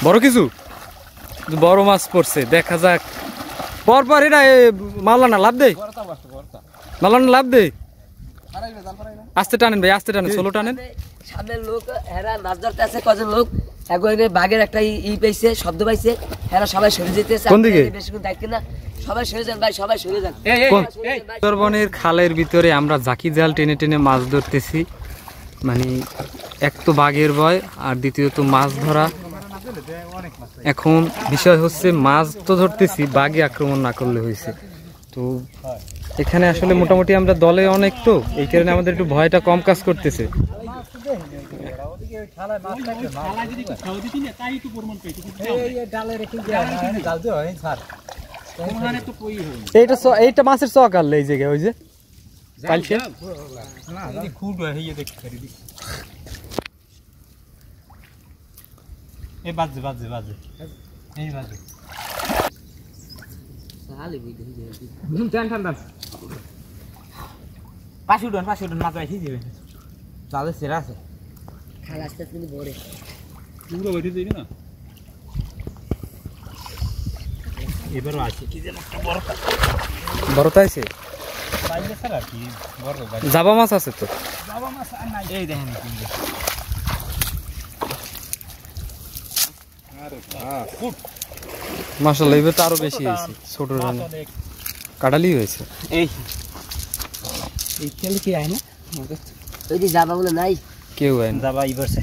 বড় কিছু বড় মাছ পড়ছে, দেখা যাক। পরপর এটা মাওলানা লাভ দেয়, মাওলানা লাভ দেয়। আস্তে টানেন ভাই, আস্তে টানেন, সোলো টানেন। সামনের লোক এরা মাছ ধরতে আছে, কজন লোক একবারে বাঘের একটা ই পাইছে, শব্দ পাইছে, এরা সবাই সরে যেতেছে। কোন দিকে? বেশিক্ষণ থাকতে না, সবাই সরে যান ভাই, সবাই সরে যান। সুন্দরবনের খালের ভিতরে আমরা জাকি জাল টেনে টেনে মাছ ধরতেছি। মানে এক তো বাঘের ভয়, আর দ্বিতীয়ত মাছ ধরা। এখন বিষয় হচ্ছে মাছ তো ধরতেছি, বাঘে আক্রমণ না করলে হয়েছে। তো এখানে আসলে মোটামুটি আমরা দলে অনেক, তো এই কারণে আমাদের একটু ভয়টা কম কাজ করতেছে। এইটা মাছের চক আনলে এই জায়গায়, ওই যে পাশে উঠুন মাছ পাইছি যাবে, তাহলে সেরা আছে। খাল আস্তে আস্তে কিন্তু ভরে এবারও আছে কি যেন একটা বড়টা আছে, জাবা মাছ আছে তো। এই দেখেন মাশাআল্লাহ, এবার তো আরো বেশি হয়েছে, ছোট রানা কাটালি হয়েছে। এই খেলে কি আয় না, ওই যে যাবা বলে নাই কেউ আয় না, যাবা ইবারছে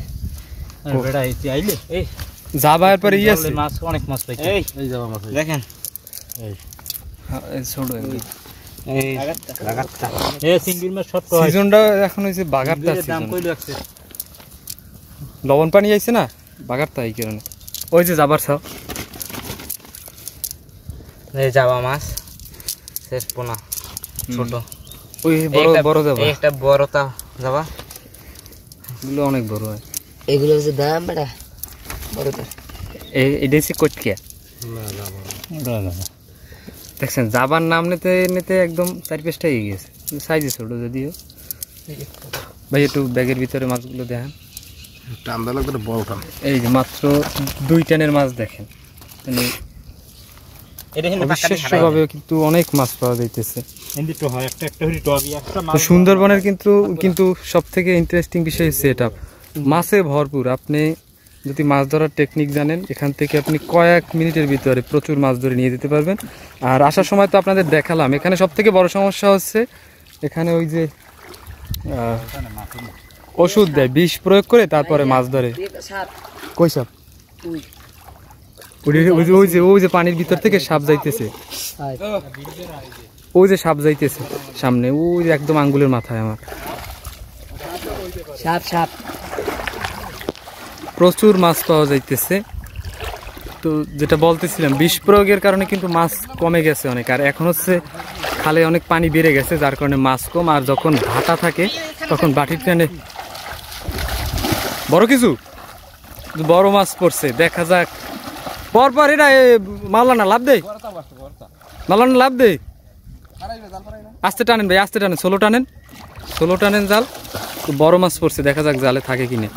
বেড়া এতে আইলে। এই যাবা এর পরে আছে মাছ, অনেক মাছ পাইছে। এই যাবা মাছ দেখেন, এই ছোট এই লাগাতা এই সিঙ্গিল মাছ শর্ট হয়। সিজনটা এখন হইছে বাগারটা সিজন, দাম কই লাগছে, লবণ পানি আইছে না বাগারটা, এই কারণে। ওই যে যাবার ছাও, এই যাবা মাছ শেষ পোনা ছোট, ওই বড় বড় যাবা, একটা বড়টা যাবা, এগুলো অনেক বড় হয়। এগুলো হচ্ছে দাম বেটা বড়টা। এটা হচ্ছে কটকিয়া, দেখছেন যাবার নাম নিতে নিতে একদম 4-5টা হয়ে গেছে, সাইজে ছোট যদিও। ভাই একটু ব্যাগের ভিতরে মাছগুলো দেখেন, এই যে মাত্র 2 টনের মাছ দেখেন, মানে অবিশ্বাস্যভাবে কিন্তু অনেক মাছ পাওয়া যাইতেছে। তো সুন্দরবনের কিন্তু সব থেকে ইন্টারেস্টিং বিষয় হচ্ছে এটা, মাছে ভরপুর। আপনি যদি মাছ ধরার টেকনিক জানেন, এখান থেকে আপনি কয়েক মিনিটের ভিতরে প্রচুর মাছ ধরে নিয়ে যেতে পারবেন। আর আসার সময় তো আপনাদের দেখালাম, এখানে সব থেকে বড় সমস্যা হচ্ছে এখানে ওই যে ওষুধ দেয়, বিষ প্রয়োগ করে তারপরে মাছ ধরে। কই সাপ? ওই যে পানির ভিতর থেকে সাপ যাইতেছে, ওই যে সাপ যাইতেছে সামনে, ওই যে একদম আঙ্গুলের মাথায় আমার সাপ সাপ। প্রচুর মাছ পাওয়া যাইতেছে। তো যেটা বলতেছিলাম, বিষ প্রয়োগের কারণে কিন্তু মাছ কমে গেছে অনেক, আর এখন হচ্ছে খালে অনেক পানি বেড়ে গেছে, যার কারণে মাছ কম। আর যখন ভাটা থাকে তখন বাটির টানে বড় কিছু বড় মাছ পড়ছে, দেখা যাক। পরপর এটা মাওলানা লাভ দেয়, মাওলানা লাভ দেয়। আস্তে টানেন ভাই, আস্তে টানেন, সোলো টানেন, সোলো টানেন জাল। তো বড় মাছ পড়ছে, দেখা যাক জালে থাকে কিনে।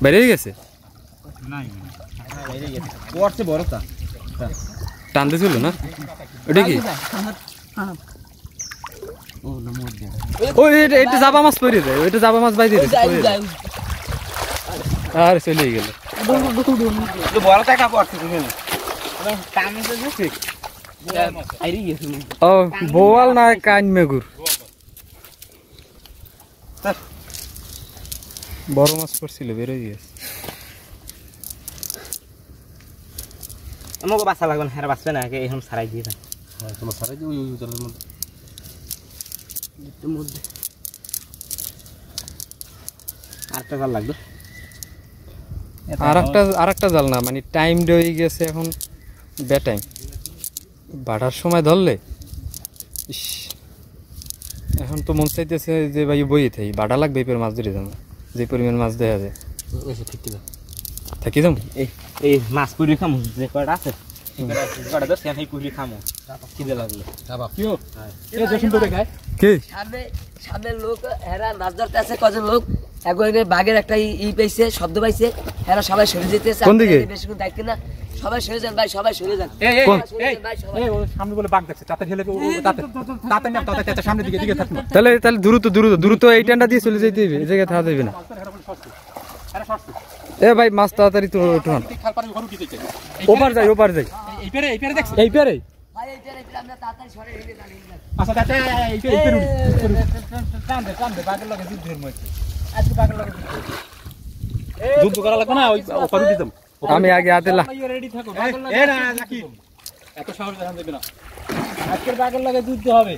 বেরিয়ে গেছে, টানতে ছিল না ওটা কি? ওই এটা জাবা মাছ পড়ে যায়, ওইটা জাবা মাছ বাইরে আর চলে গেল। ও বোয়াল না কান মেগুর, বড় মাছ পড়ছিল, বেরোয় গেছে। আমাকে বাচ্চা লাগবে না, হ্যাঁ বাঁচবে না, এখন সারাই দিয়ে তোমার সারাই দিয়ে ওই জলের মধ্যে আরেকটা জাল লাগবে, আরেকটা জাল না, মানে টাইম হয়ে গেছে এখন, বে টাইম। বাড়ার সময় ধরলে এখন তো মন চাইতেছে যে ভাই বইয়ে থাকি, বাড়া লাগবে এবার মাছ ধরে যাবো, যে পরিমাণ মাছ দেখা যায়। থাকি যাম এই মাছ পুরি খামু, যে কয়টা আছে কয়টা দশ সেই পুরি খামু, খিদে লাগলো। সামনের লোক এরা মাছ ধরতে আছে, কজন লোক একবারে বাঘের একটা ই পাইছে, শব্দ পাইছে, এরা সবাই সরে যেতেছে। কোন দিকে? বেশিক্ষণ দেখতে না, সবাই সরে যান ভাই, সবাই সরে যান। এই কোন? সামনে বলে বাঘ দেখছে, তাতে ঠেলে তাতে না, তাতে সামনের দিকে দিকে থাকবে। তাহলে তাহলে দ্রুত এই টানটা দিয়ে চলে যেতে হবে, এই জায়গায় থাকা যাবে না। এ ভাই মাছ তাড়াতাড়ি তো একটু আন। ওপার যাই এই পেরে দেখছ? এই পেরে ভাই এইটা আমরা তাড়াতাড়ি সরে হেঁটে যান। আচ্ছা তাতে এই পেরে টান দে বাঘের লগে যুদ্ধের মধ্যে। আজকে বাঘের লগে যুদ্ধ করা লাগবে না, ওই ওপারে দিতাম। আমি আগে হাতে রেডি থাকো। এ না নাকি এত সাহস দেখান যাবে না, আজকের বাঘের লগে যুদ্ধ হবে,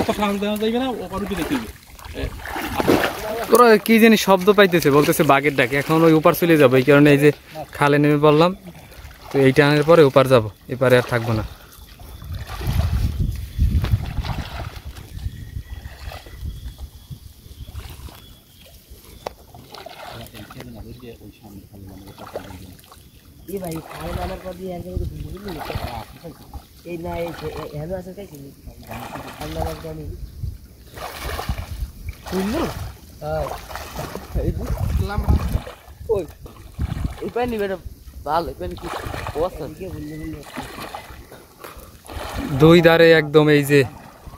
এত সাহস দেখান যাবে না, ওপারে দেখতে হবে। তোরা কি জানি শব্দ পাইতেছে, বলতেছে বাঘের ডাকে। এখন ওই ওপার চলে যাবো, এই কারণে এই যে খালে নেমে পড়লাম। তো এই টানের পরে ওপার যাবো, এপারে আর থাকবো না। এই ভাই খাই নামার পর দিয়ে একদম বুঝলি এই না এই হেন আছে তাই কি আল্লাহ জানি শুনলো এই বুঝলাম ওই এই পানি বেটা ভালো পানি কি অবস্থা কি বললে দুই ধারে একদম এই যে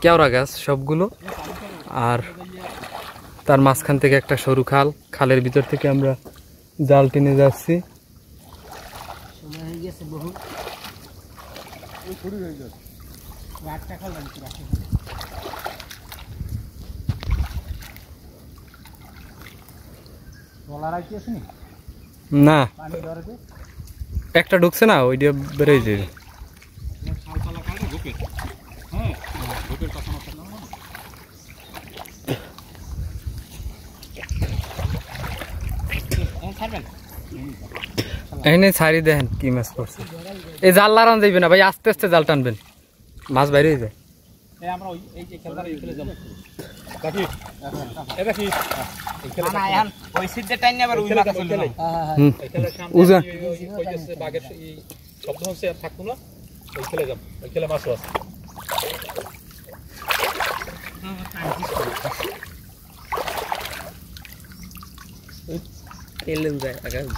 কেওড়া গাছ সবগুলো, আর তার মাঝখান থেকে একটা সরু খাল, খালের ভিতর থেকে আমরা জাল টেনে যাচ্ছি। সময় হয়ে গেছে বহু না একটা ঢুকছে না, ওইটা বেরোয় যাবে। এখানে ছাড়ি দেখেন কি মাছ পড়ছে। এই জাল লাগান যাইবে না ভাই, আস্তে আস্তে জাল টানবেন, মাছ বাইরে যায়। আমরা এই যে খেলবার খেলে যাব বাকি এটা কি না এখন ওই সিদ্ধে টাইম আবার ওই মাছ চলে যায়। এই খেলার সামনে উজা ওই যে বাঘের এই শব্দ হচ্ছে থাকতো না, ওই খেলে যাব, ওই খেলে মাছ আছে। খেলেন যায় আগাম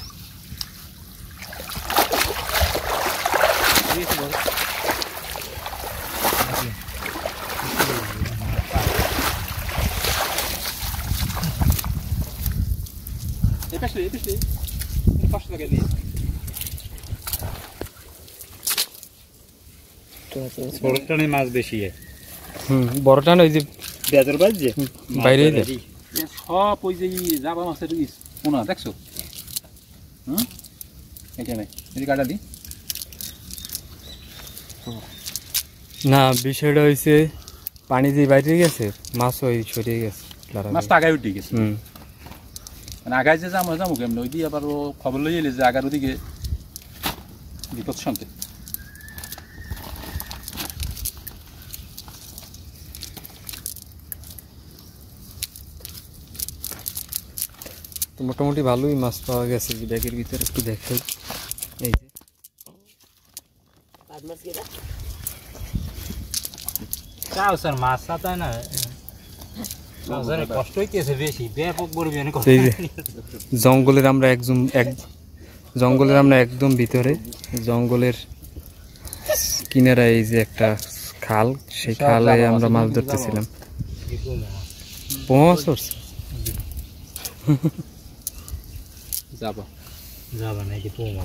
এই পাশে লাগে দিয়ে বড় টানে মাছ বেশি বড় টান ওই যে বেজার বাজছে বাইরে যায়। সব ওই যে জাবা মাছের পোনা দেখছো? এখানে এই কাটা দি না, বিষয়টা হয়েছে পানি যে বাইরে গেছে, মাছ ওই সরিয়ে গেছে, মাছটা আগায় উঠে গেছে। মানে আগায় যে যাবো কেমন ওই দিয়ে আবার ও খবর লই এলে যে আগার ওদিকে বিপদ শান্তি। তো মোটামুটি ভালোই মাছ পাওয়া গেছে। যে ব্যাগের ভিতরে একটু দেখাই, এই যে পাঁচ মাস কেটা কাও স্যার মাছ সাতায় না কষ্ট হইতেছে বেশি, ব্যাপক পড়বে অনেক। এই যে জঙ্গলের আমরা একদম ভিতরে, জঙ্গলের কিনারা এই যে একটা খাল, সেই খালে আমরা মাছ ধরতেছিলাম। পোয়া চড়ছে যাবা নাকি পোমা